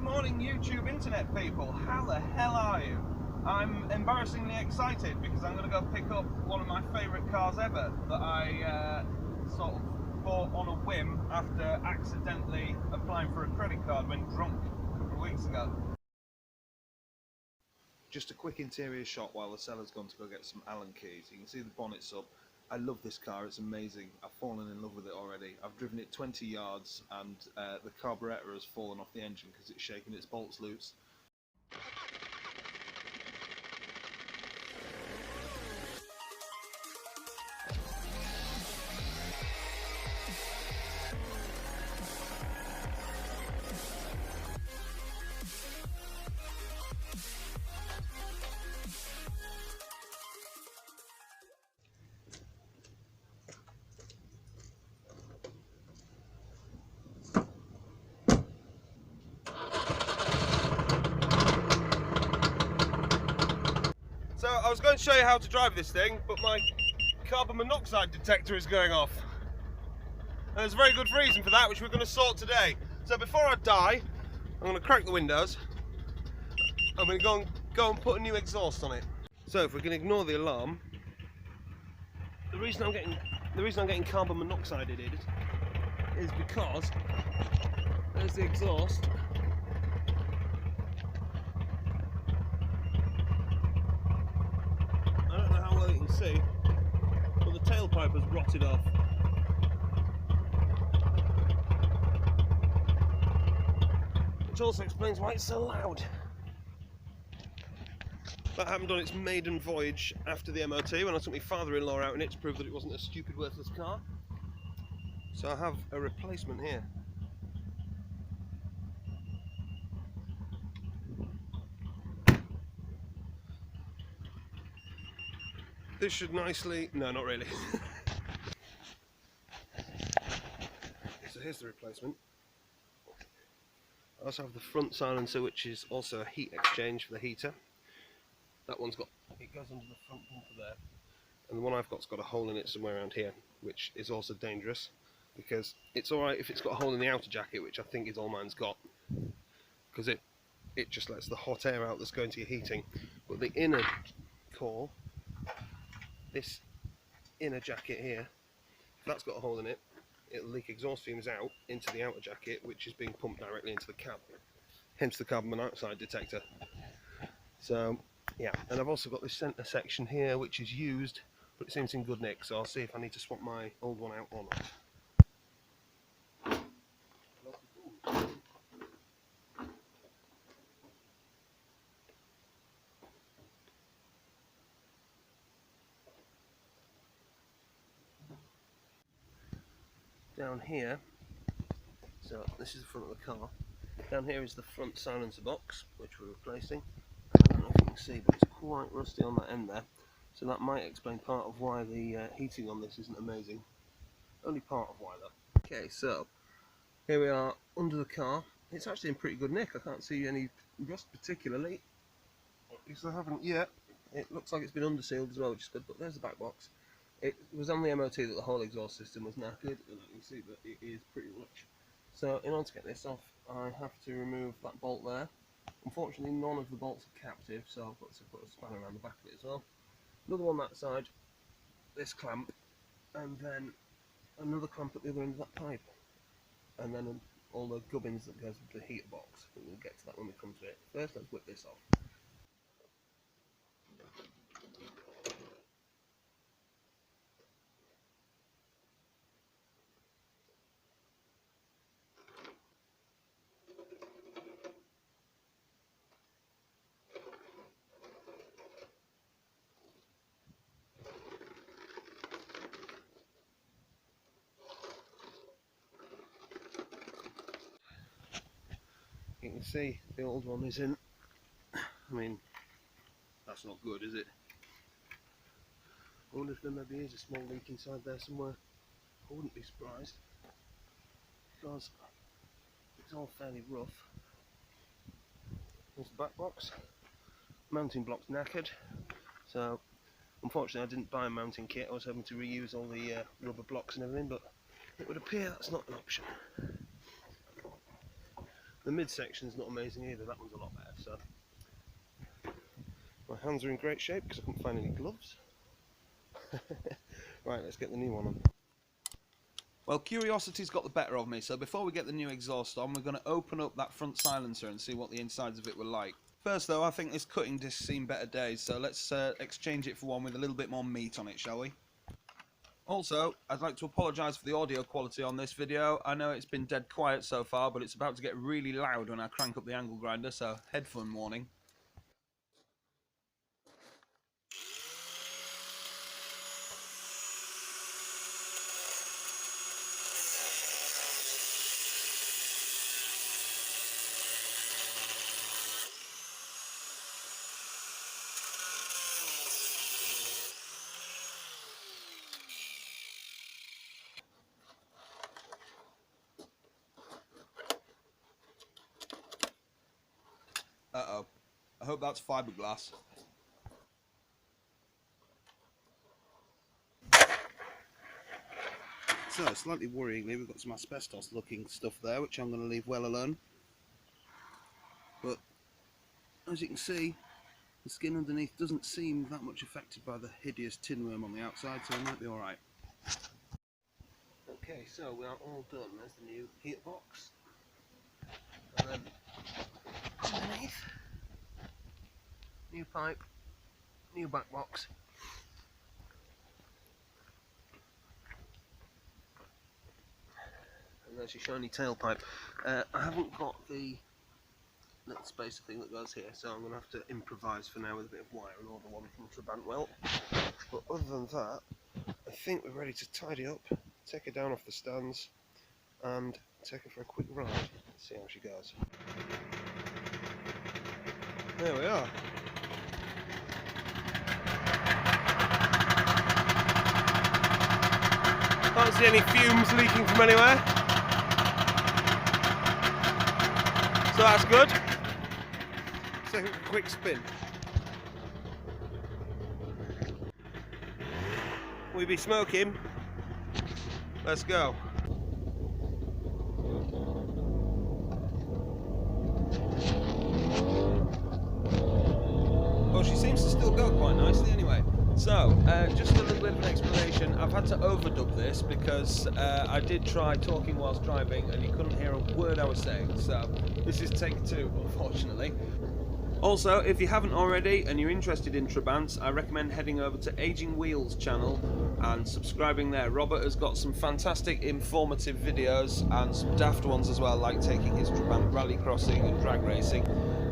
morning, YouTube internet people. How the hell are you? I'm embarrassingly excited because I'm going to go pick up one of my favourite cars ever that I sort of bought on a whim after accidentally applying for a credit card when drunk a couple of weeks ago. Just a quick interior shot while the seller's gone to go get some Allen keys. You can see the bonnet's up. I love this car, it's amazing. I've fallen in love with it already. I've driven it 20 yards and the carburettor has fallen off the engine because it's shaking its bolts loose. So I was going to show you how to drive this thing, but my carbon monoxide detector is going off. And there's a very good reason for that, which we're going to sort today. So before I die, I'm going to crack the windows. I'm going to go and put a new exhaust on it. So if we can ignore the alarm, the reason I'm getting carbon monoxide in it is because there's the exhaust. I don't know how well you can see, but the tailpipe has rotted off. Which also explains why it's so loud. That happened on its maiden voyage after the MOT when I took my father-in-law out in it to prove that it wasn't a stupid, worthless car. So I have a replacement here. This should nicely... no, not really. So here's the replacement. I also have the front silencer, which is also a heat exchange for the heater. That one's got... it goes under the front bumper there. And the one I've got's got a hole in it somewhere around here, which is also dangerous. Because it's alright if it's got a hole in the outer jacket, which I think is all mine's got. Because it just lets the hot air out that's going to your heating. But the inner core... this inner jacket here, if that's got a hole in it, it'll leak exhaust fumes out into the outer jacket, which is being pumped directly into the cab. Hence the carbon monoxide detector. So, yeah, and I've also got this centre section here, which is used, but it seems in good nick, so I'll see if I need to swap my old one out or not. Down here, so this is the front of the car, down here is the front silencer box, which we're replacing. I don't know if you can see, but it's quite rusty on that end there, so that might explain part of why the heating on this isn't amazing. Only part of why though. Okay, so here we are under the car. It's actually in pretty good nick. I can't see any rust particularly, because I haven't yet. It looks like it's been undersealed as well, which is good, but there's the back box. It was on the MOT that the whole exhaust system was knackered, and you can see that it is pretty much. So in order to get this off, I have to remove that bolt there. Unfortunately, none of the bolts are captive, so I've got to put a spanner around the back of it as well. Another one that side, this clamp, and then another clamp at the other end of that pipe. And then all the gubbins that goes with the heater box. But we'll get to that when we come to it. First, let's whip this off. You can see the old one is in. I mean, that's not good, is it? I wonder if there maybe is a small leak inside there somewhere. I wouldn't be surprised, because it's all fairly rough. There's the back box. Mounting block's knackered, so unfortunately I didn't buy a mounting kit. I was hoping to reuse all the rubber blocks and everything, but it would appear that's not an option. The midsection is not amazing either, that one's a lot better. So my hands are in great shape because I couldn't find any gloves. Right, let's get the new one on. Well, curiosity's got the better of me, so before we get the new exhaust on, we're going to open up that front silencer and see what the insides of it were like. First though, I think this cutting disc's seen better days, so let's exchange it for one with a little bit more meat on it, shall we? Also, I'd like to apologise for the audio quality on this video. I know it's been dead quiet so far, but it's about to get really loud when I crank up the angle grinder, so headphone warning. Uh-oh. I hope that's fiberglass. So, slightly worryingly, we've got some asbestos looking stuff there, which I'm going to leave well alone. But, as you can see, the skin underneath doesn't seem that much affected by the hideous tin worm on the outside, so it might be alright. Okay, so we are all done. There's the new heater box. And then underneath, new pipe, new back box. And there's your shiny tailpipe. I haven't got the little spacer thing that goes here, so I'm going to have to improvise for now with a bit of wire and order one from Trabant welt. But other than that, I think we're ready to tidy up, take her down off the stands, and take her for a quick ride. Let's see how she goes. There we are. Can't see any fumes leaking from anywhere, so that's good. Let's take a quick spin. We be smoking. Let's go. Well, she seems to still go quite nicely anyway. So, just a little bit of an explanation. I've had to overdub this because I did try talking whilst driving and you couldn't hear a word I was saying. So, this is take 2, unfortunately. Also, if you haven't already and you're interested in Trabants, I recommend heading over to Aging Wheels channel and subscribing there. Robert has got some fantastic informative videos and some daft ones as well, like taking his Trabant rally crossing and drag racing.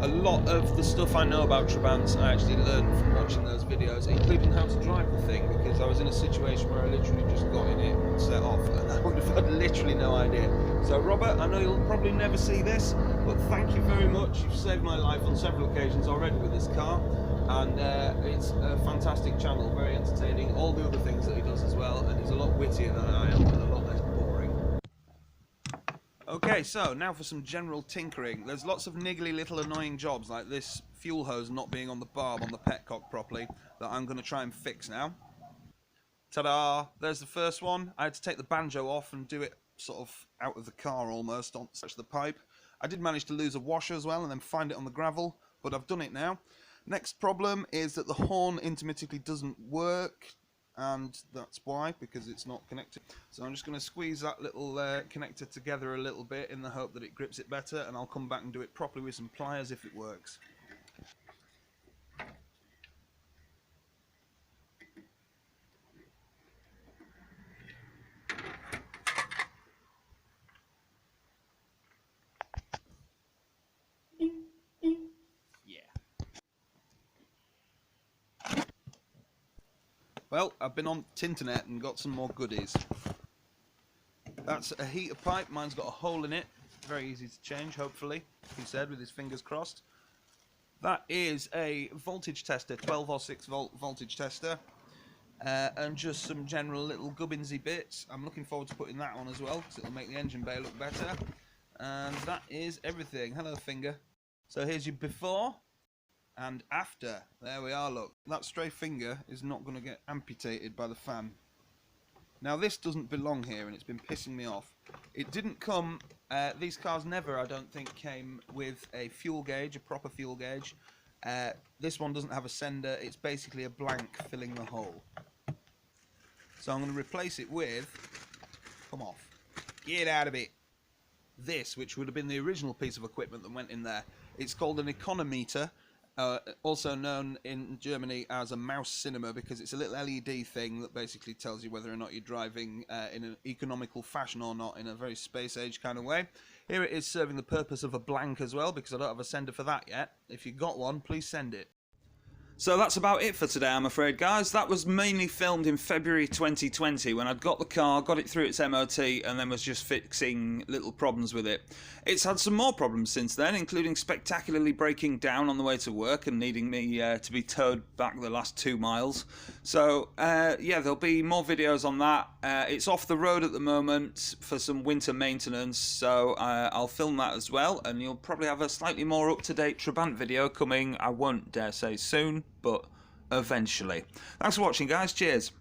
A lot of the stuff I know about Trabants I actually learned from watching those videos, including how to drive the thing, because I was in a situation where I literally just got in it and set off and I would have had literally no idea. So Robert, I know you'll probably never see this, but thank you very much. You've saved my life on several occasions already with this car, and it's a fantastic channel, very entertaining, all the other things that he does as well, and he's a lot wittier than I am and a lot less boring. Okay, so now for some general tinkering. There's lots of niggly little annoying jobs like this fuel hose not being on the barb on the petcock properly that I'm going to try and fix now. Ta-da! There's the first one. I had to take the banjo off and do it sort of out of the car almost on such the pipe. I did manage to lose a washer as well and then find it on the gravel, but I've done it now. Next problem is that the horn intermittently doesn't work, and that's why, because it's not connected. So I'm just going to squeeze that little connector together a little bit in the hope that it grips it better, and I'll come back and do it properly with some pliers if it works. Well, I've been on Tinternet and got some more goodies. That's a heater pipe. Mine's got a hole in it. Very easy to change, hopefully, he said with his fingers crossed. That is a voltage tester, 12 or 6 volt voltage tester. And just some general little gubbinsy bits. I'm looking forward to putting that on as well, because it'll make the engine bay look better. And that is everything. Hello, finger. So here's your before and after. There we are, look. That stray finger is not going to get amputated by the fan. Now this doesn't belong here and it's been pissing me off. It didn't come, these cars never, I don't think, came with a fuel gauge, a proper fuel gauge. This one doesn't have a sender, it's basically a blank filling the hole. So I'm going to replace it with, come off, get out of it, this, which would have been the original piece of equipment that went in there. It's called an econometer. Also known in Germany as a mouse cinema, because it's a little LED thing that basically tells you whether or not you're driving in an economical fashion or not, in a very space age kind of way. Here it is serving the purpose of a blank as well, because I don't have a sender for that yet. If you've got one, please send it. So that's about it for today, I'm afraid, guys. That was mainly filmed in February 2020 when I'd got the car, got it through its MOT, and then was just fixing little problems with it. It's had some more problems since then, including spectacularly breaking down on the way to work and needing me to be towed back the last 2 miles. So, yeah, there'll be more videos on that. It's off the road at the moment for some winter maintenance, so I'll film that as well, and you'll probably have a slightly more up-to-date Trabant video coming, I won't dare say soon, but eventually. Thanks for watching, guys. Cheers.